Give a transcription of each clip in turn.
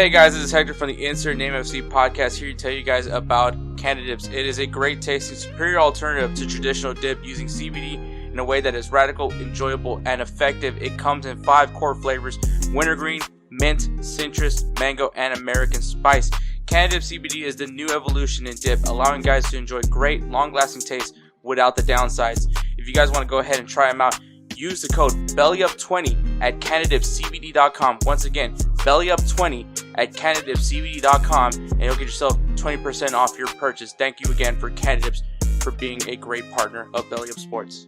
Hey guys, this is Hector from the Insert Name FC podcast here to tell you guys about Canadips. It is a great tasting, superior alternative to traditional dip using CBD in a way that is radical, enjoyable, and effective. It comes in 5 core flavors: wintergreen, mint, citrus, mango, and American spice. Canadips CBD is the new evolution in dip, allowing guys to enjoy great, long-lasting taste without the downsides. If you guys want to go ahead and try them out, use the code BellyUp20 at CanadipsCBD.com. Once again, BellyUp20 at CanadipsCBD.com, and you'll get yourself 20% off your purchase. Thank you again for Canadips for being a great partner of BellyUpSports.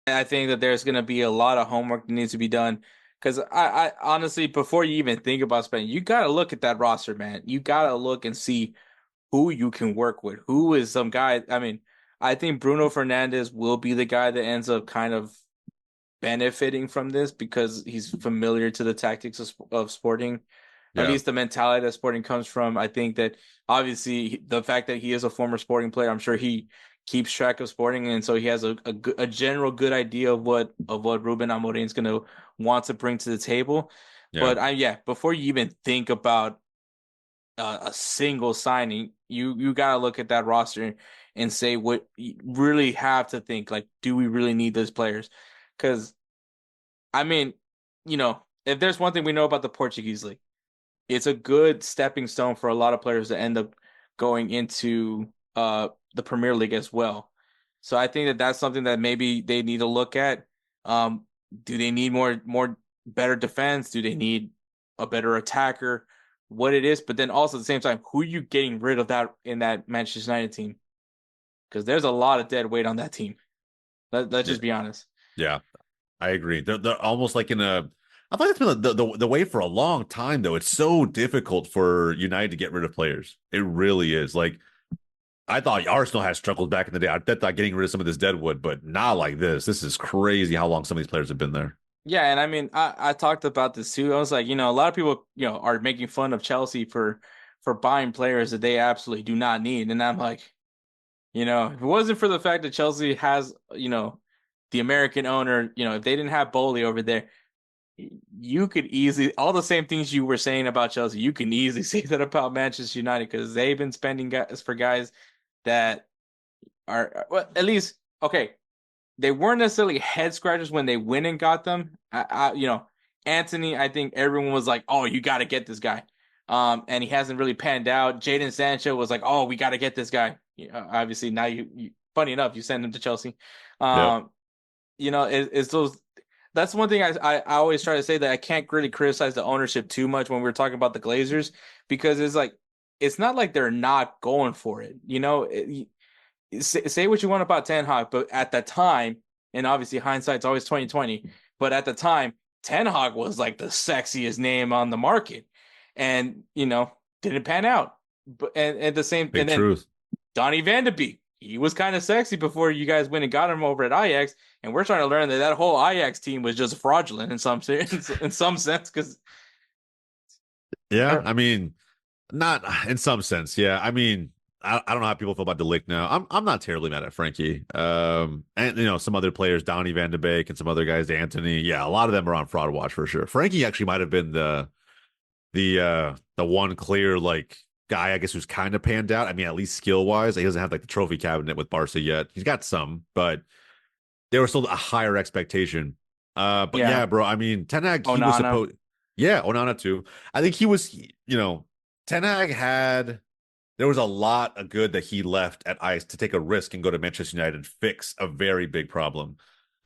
I think that there's going to be a lot of homework that needs to be done, because I honestly, before you even think about spending, you got to look at that roster, man. You got to look and see who you can work with. Who is some guy? I mean, I think Bruno Fernandes will be the guy that ends up kind of benefiting from this because he's familiar to the tactics of Sporting, at least the mentality that Sporting comes from. I think that obviously the fact that he is a former Sporting player, I'm sure he keeps track of Sporting, and so he has a general good idea of what Ruben Amorim is going to want to bring to the table. Yeah. But before you even think about a single signing, you got to look at that roster and say what you really have to think, like, do we really need those players? Because, I mean, if there's one thing we know about the Portuguese league, it's a good stepping stone for a lot of players to end up going into the Premier League as well. So I think that that's something that maybe they need to look at. Do they need more better defense? Do they need a better attacker? What it is, but then also at the same time, who are you getting rid of that in that Manchester United team? Because there's a lot of dead weight on that team. Let's just be honest. Yeah, I agree. They're almost like in a. I thought it's been the way for a long time though. It's so difficult for United to get rid of players. It really is. Like I thought Arsenal had struggled back in the day. I thought getting rid of some of this deadwood, but not like this. This is crazy how long some of these players have been there. Yeah, and I mean, I talked about this too. I was like, a lot of people, are making fun of Chelsea for buying players that they absolutely do not need, and I'm like, if it wasn't for the fact that Chelsea has, the American owner, if they didn't have Bowley over there, you could easily, all the same things you were saying about Chelsea, you can easily say that about Manchester United, because they've been spending guys for guys that are, well, at least, okay, they weren't necessarily head scratchers when they went and got them. Anthony, I think everyone was like, oh, you got to get this guy. And he hasn't really panned out. Jadon Sancho was like, oh, we got to get this guy. Obviously, now you funny enough, you send him to Chelsea. Yeah. It's those. That's one thing I always try to say, that I can't really criticize the ownership too much when we're talking about the Glazers, because it's like, it's not like they're not going for it. Say what you want about Ten Hag, but at the time, and obviously hindsight's always 2020, but at the time, Ten Hag was like the sexiest name on the market, and didn't pan out. But and the same, Big and then truth. Donny Van de Beek, he was kind of sexy before you guys went and got him over at Ajax, and we're trying to learn that whole Ajax team was just fraudulent in some sense, because Yeah, I mean, not in some sense. Yeah, I mean, I don't know how people feel about De Ligt now. I'm not terribly mad at Frankie. And some other players, Donny Van de Beek and some other guys, Anthony. Yeah, a lot of them are on fraud watch for sure. Frankie actually might have been the one clear like guy, I guess, who's kind of panned out. I mean, at least skill wise, he doesn't have like the trophy cabinet with Barca yet. He's got some, but there was still a higher expectation. But yeah, bro. I mean, Ten Hag, he was Onana. supposed. Yeah, Onana too. I think he was. Ten Hag had. There was a lot of good that he left at ice to take a risk and go to Manchester United and fix a very big problem.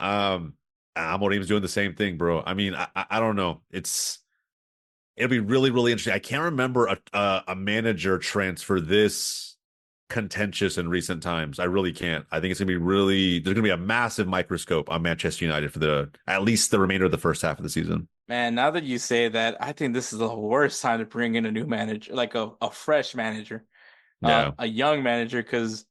Amorim's doing the same thing, bro. I mean, I don't know. It'll be really, really interesting. I can't remember a manager transfer this contentious in recent times. I really can't. I think it's gonna be there's gonna be a massive microscope on Manchester United for at least the remainder of the first half of the season. Man, now that you say that, I think this is the worst time to bring in a new manager, like a fresh manager, Yeah. a young manager, because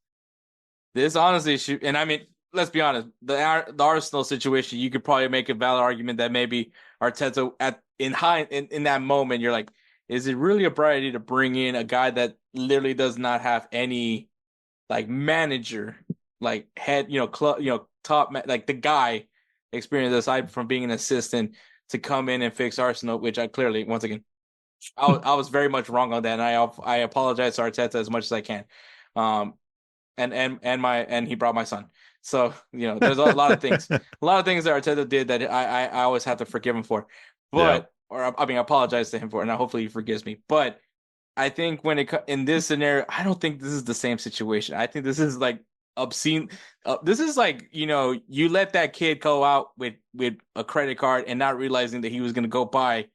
this honestly should, and I mean, let's be honest, the Arsenal situation, you could probably make a valid argument that maybe Arteta in that moment, you're like, is it really a bright idea to bring in a guy that literally does not have any like manager, like head, club, top, like the guy experience aside from being an assistant to come in and fix Arsenal, which I clearly, once again, I was very much wrong on that, and I apologize to Arteta as much as I can. Um, and he brought my son. So there's a lot of things that Arteta did that I always have to forgive him for, Yeah. I mean, I apologize to him for, it, and hopefully he forgives me. But I think in this scenario, I don't think this is the same situation. I think this is like obscene. This is like you let that kid go out with a credit card and not realizing that he was gonna go buy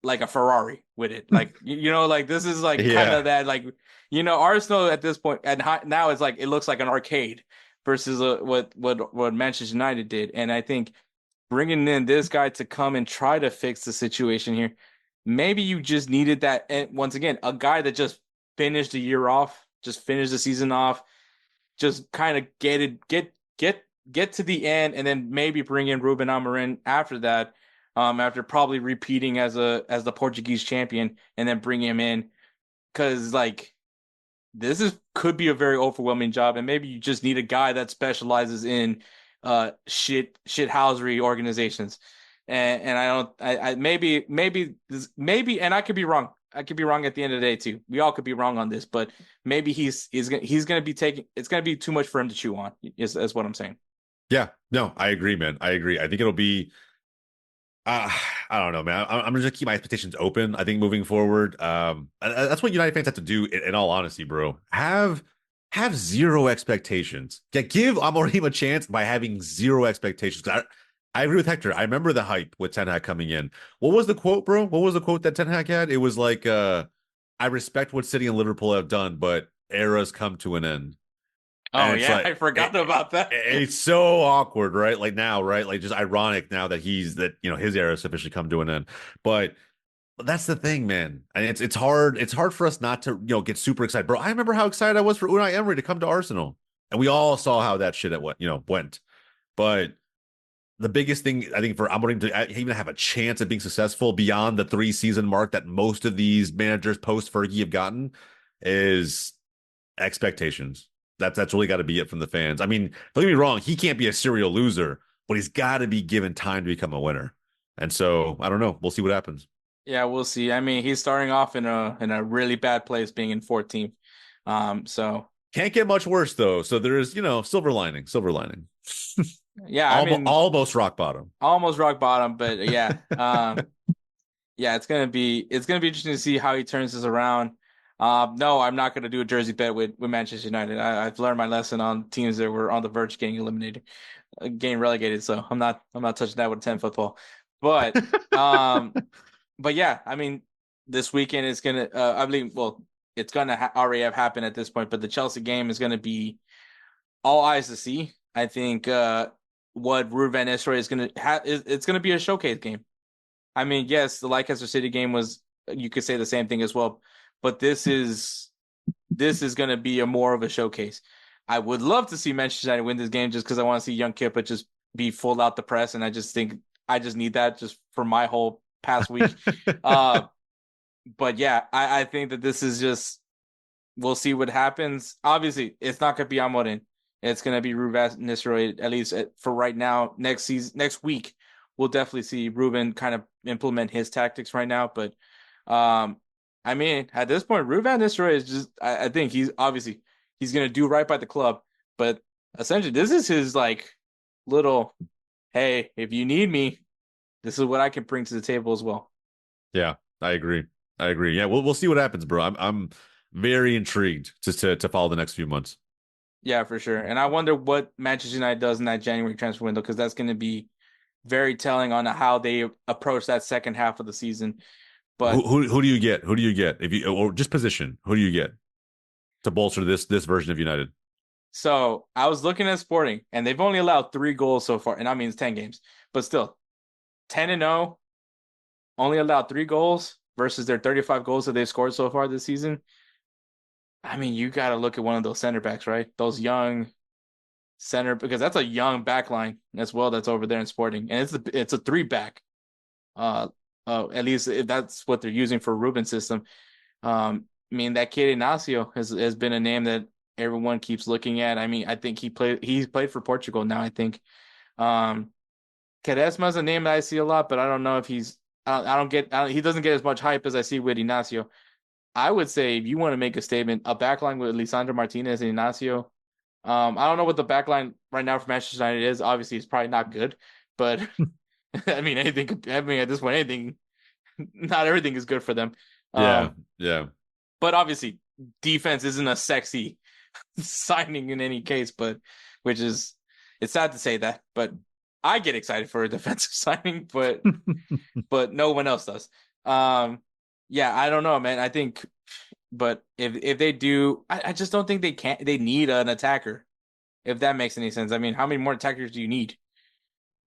like a Ferrari with it. Like like this is like kind Yeah. of that like Arsenal at this point and now it's like it looks like an arcade versus what Manchester United did. And I think bringing in this guy to come and try to fix the situation here, maybe you just needed that. And once again, a guy that just finished the year off, just finished the season off, just kind of get to the end, and then maybe bring in Ruben Amorim after that, after probably repeating as the Portuguese champion, and then bring him in because like this is could be a very overwhelming job, and maybe you just need a guy that specializes in shithousery organizations. And I don't I maybe and I could be wrong. I could be wrong at the end of the day too. We all could be wrong on this, but maybe he's gonna be taking it's gonna be too much for him to chew on, is what I'm saying. Yeah. No, I agree, man. I agree. I think it'll be uh, I don't know, man. I'm gonna just keep my expectations open. I think moving forward, that's what United fans have to do. In all honesty, bro, have zero expectations. Yeah, give Amorim a chance by having zero expectations. I agree with Hector. I remember the hype with Ten Hag coming in. What was the quote, bro? What was the quote that Ten Hag had? It was like, "I respect what City and Liverpool have done, but eras come to an end." Oh And it's yeah, like I forgot about that. it's so awkward, right? Like now, right? Like just ironic now that his era has officially come to an end. But that's the thing, man. And it's hard. It's hard for us not to get super excited, bro. I remember how excited I was for Unai Emery to come to Arsenal, and we all saw how that shit went. But the biggest thing I think for Amorim to even have a chance at being successful beyond the 3 season mark that most of these managers post Fergie have gotten is expectations. That's really got to be it from the fans. I mean, don't get me wrong, he can't be a serial loser, but he's got to be given time to become a winner. And so I don't know. We'll see what happens. Yeah, we'll see. I mean, he's starting off in a really bad place, being in 14th. So Can't get much worse though. So there is, silver lining, silver lining. yeah, I Almost mean, almost rock bottom. almost rock bottom, but yeah. Yeah, it's gonna be interesting to see how he turns this around. No, I'm not gonna do a jersey bet with Manchester United. I've learned my lesson on teams that were on the verge of getting eliminated, getting relegated. So I'm not touching that with a 10-foot ball. But um, but yeah, I mean, this weekend is gonna. I believe. Well, it's gonna already have happened at this point. But the Chelsea game is gonna be all eyes to see. I think what Ruben Nistelrooy is gonna it's gonna be a showcase game. I mean, yes, the Leicester City game was, you could say the same thing as well, but this is going to be a more of a showcase. I would love to see Manchester United win this game just because I want to see young Kippa just be full out the press, and I just think I just need that just for my whole past week. Uh, but yeah, I think that this is just we'll see what happens. Obviously, it's not going to be Amorim. It's going to be Ruben Nistelrooy, at least for right now. Next week, we'll definitely see Ruben kind of implement his tactics right now. But um, I mean, at this point, Ruben Nistelrooy is just. I think he's going to do right by the club. But essentially, this is his like little. Hey, if you need me, this is what I can bring to the table as well. Yeah, I agree. I agree. Yeah, we'll see what happens, bro. I'm very intrigued to follow the next few months. Yeah, for sure. And I wonder what Manchester United does in that January transfer window because that's going to be very telling on how they approach that second half of the season. Who But who who do you get? Who do you get? If you or just position, who do you get to bolster this version of United? so I was looking at Sporting, and they've only allowed 3 goals so far, and I mean it's 10 games, but still 10-0, only allowed 3 goals versus their 35 goals that they've scored so far this season. I mean, you got to look at one of those center backs, right? Those young center, because that's a young back line as well that's over there in Sporting, and it's a three back. Uh, at least if that's what they're using for Ruben's system. I mean, that kid Ignacio has been a name that everyone keeps looking at. I mean, I think he's played for Portugal now, I think. Um, Quaresma is a name that I see a lot, but I don't know if he's I don't get. He doesn't get as much hype as I see with Ignacio. I would say if you want to make a statement, a backline with Lisandro Martinez and Ignacio. I don't know what the backline right now for Manchester United is. Obviously, it's probably not good, but I mean, anything. I mean, at this point, anything. Not everything is good for them. Yeah, Um, yeah. but obviously, defense isn't a sexy signing in any case. But which is, it's sad to say that, but I get excited for a defensive signing, but no one else does. Um, yeah, I don't know, man. I think, but if they do, I just don't think they can. They need an attacker. If that makes any sense. I mean, how many more attackers do you need?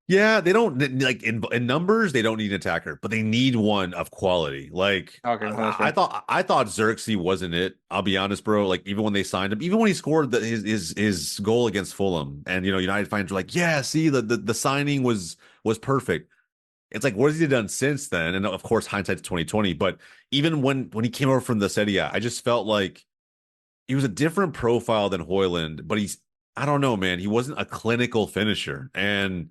Yeah, they don't like in numbers, they don't need an attacker, but they need one of quality. Like Okay, well, that's fair. I thought Xerxes wasn't it. I'll be honest, bro. Like even when they signed him, even when he scored his goal against Fulham, and United fans were like, yeah, see the signing was perfect. It's like, what has he done since then? And of course, hindsight's 2020. But even when he came over from the Serie A, I just felt like he was a different profile than Hoyland, but I don't know, man. He wasn't a clinical finisher. And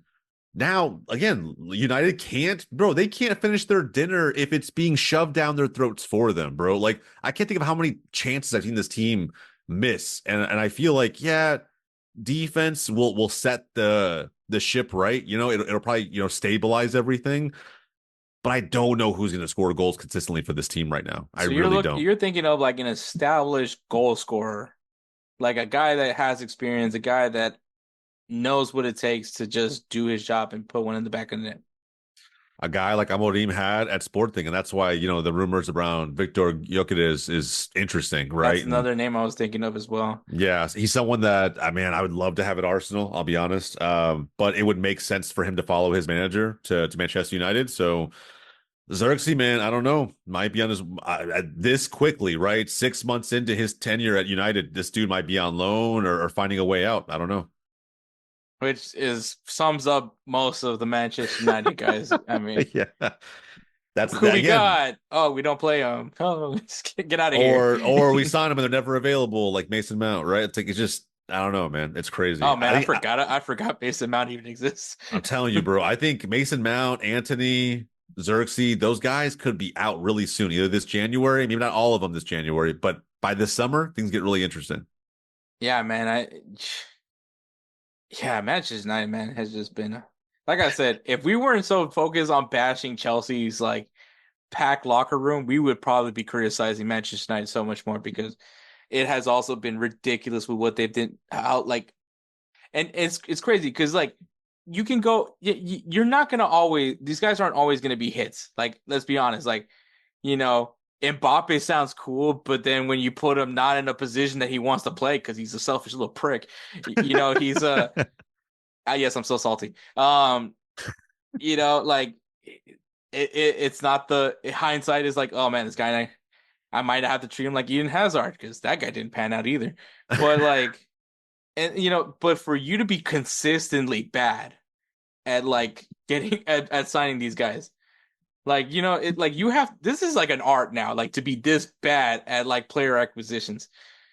now, again, United can't, bro, they can't finish their dinner if it's being shoved down their throats for them, bro. Like, I can't think of how many chances I've seen this team miss. And I feel like, yeah, defense will set the ship right. It'll probably, stabilize everything. But I don't know who's going to score goals consistently for this team right now. I So really don't. you're thinking of like an established goal scorer, like a guy that has experience, a guy that knows what it takes to just do his job and put one in the back of the net. A guy like Amorim had at Sporting, and that's why the rumors around Victor Gyökeres is interesting, That's right? And another name I was thinking of as well. yeah, he's someone that I would love to have at Arsenal. I'll be honest, but it would make sense for him to follow his manager to Manchester United. So Xerxes, man, I don't know, might be on his this quickly, right? 6 months into his tenure at United, this dude might be on loan or finding a way out. I don't know. Which is sums up most of the Manchester United guys. I mean, Yeah, that's who that we again. got? Oh, we don't play them. Oh, just get out of here. Or we sign them and they're never available, like Mason Mount, right? It's just I don't know, man. It's crazy. Oh man, I forgot. I forgot Mason Mount even exists. I'm telling you, bro. I think Mason Mount, Anthony, Xerxes, those guys could be out really soon, either this January, maybe not all of them this January, but by this summer, things get really interesting. Yeah, man. Yeah, Manchester United, man, has just been like I said. If we weren't so focused on bashing Chelsea's like packed locker room, we would probably be criticizing Manchester United so much more because it has also been ridiculous with what they've been out like. And it's crazy because like you can go, you're not gonna always. These guys aren't always gonna be hits. Like let's be honest. Like you know, Mbappe sounds cool, but then when you put him not in a position that he wants to play because he's a selfish little prick, he's a. Yes, I'm so salty. Like it's not the hindsight is like, oh man, this guy I might have to treat him like Eden Hazard because that guy didn't pan out either. But like, and but for you to be consistently bad at like getting at signing these guys, like it like you have this is like an art now, like to be this bad at like player acquisitions,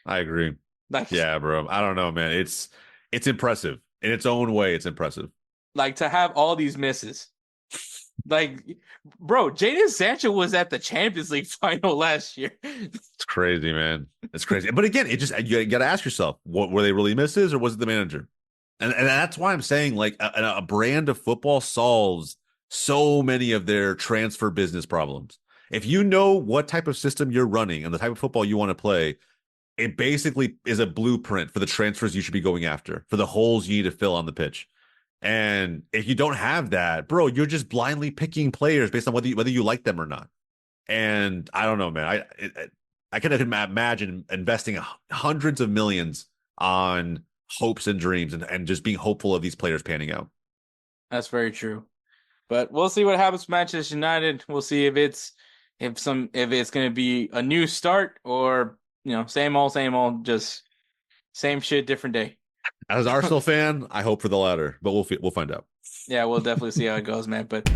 I agree. like Yeah, bro. I don't know, man. It's impressive. In its own way, it's impressive. like to have all these misses. Like, bro, Jadon Sancho was at the Champions League final last year. It's crazy, man. It's crazy. But again, it just you got to ask yourself, what were they really misses, or was it the manager? And that's why I'm saying like a brand of football solves so many of their transfer business problems. If you know what type of system you're running and the type of football you want to play, it basically is a blueprint for the transfers you should be going after, for the holes you need to fill on the pitch. And if you don't have that, bro, you're just blindly picking players based on whether you like them or not. And I don't know, man. I can imagine investing hundreds of millions on hopes and dreams and just being hopeful of these players panning out. That's very true. But we'll see what happens with Manchester United. We'll see if it's going to be a new start or same old, just same shit, different day. As an Arsenal fan, I hope for the latter, but we'll find out. Yeah, we'll definitely see how it goes, man. But